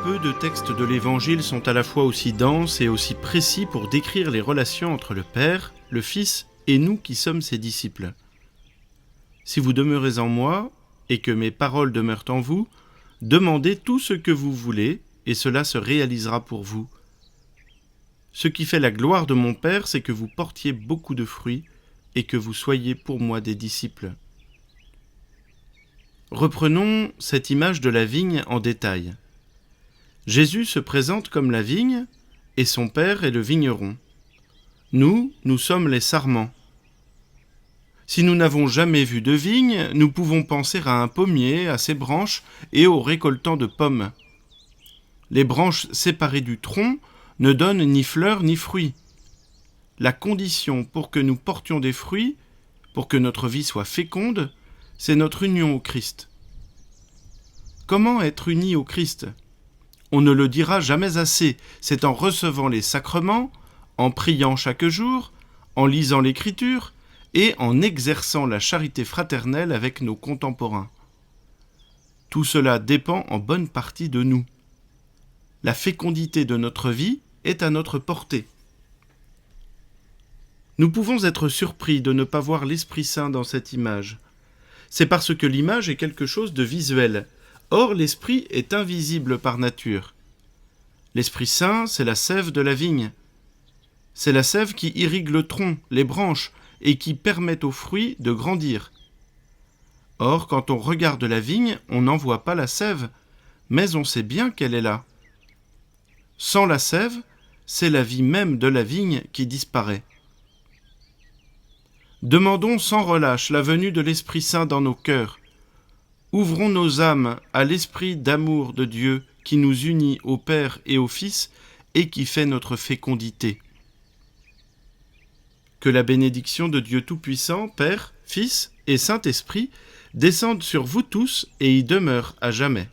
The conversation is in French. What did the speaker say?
Peu de textes de l'Évangile sont à la fois aussi denses et aussi précis pour décrire les relations entre le Père, le Fils et nous qui sommes ses disciples. Si vous demeurez en moi et que mes paroles demeurent en vous, demandez tout ce que vous voulez et cela se réalisera pour vous. Ce qui fait la gloire de mon Père, c'est que vous portiez beaucoup de fruits et que vous soyez pour moi des disciples. Reprenons cette image de la vigne en détail. Jésus se présente comme la vigne et son Père est le vigneron. Nous sommes les sarments. Si nous n'avons jamais vu de vigne, nous pouvons penser à un pommier, à ses branches et aux récoltants de pommes. Les branches séparées du tronc ne donnent ni fleurs ni fruits. La condition pour que nous portions des fruits, pour que notre vie soit féconde, c'est notre union au Christ. Comment être uni au Christ ? On ne le dira jamais assez, c'est en recevant les sacrements, en priant chaque jour, en lisant l'Écriture et en exerçant la charité fraternelle avec nos contemporains. Tout cela dépend en bonne partie de nous. La fécondité de notre vie est à notre portée. Nous pouvons être surpris de ne pas voir l'Esprit Saint dans cette image. C'est parce que l'image est quelque chose de visuel. Or, l'Esprit est invisible par nature. L'Esprit Saint, c'est la sève de la vigne. C'est la sève qui irrigue le tronc, les branches, et qui permet aux fruits de grandir. Or, quand on regarde la vigne, on n'en voit pas la sève, mais on sait bien qu'elle est là. Sans la sève, c'est la vie même de la vigne qui disparaît. Demandons sans relâche la venue de l'Esprit Saint dans nos cœurs. Ouvrons nos âmes à l'esprit d'amour de Dieu qui nous unit au Père et au Fils et qui fait notre fécondité. Que la bénédiction de Dieu Tout-Puissant, Père, Fils et Saint-Esprit descende sur vous tous et y demeure à jamais.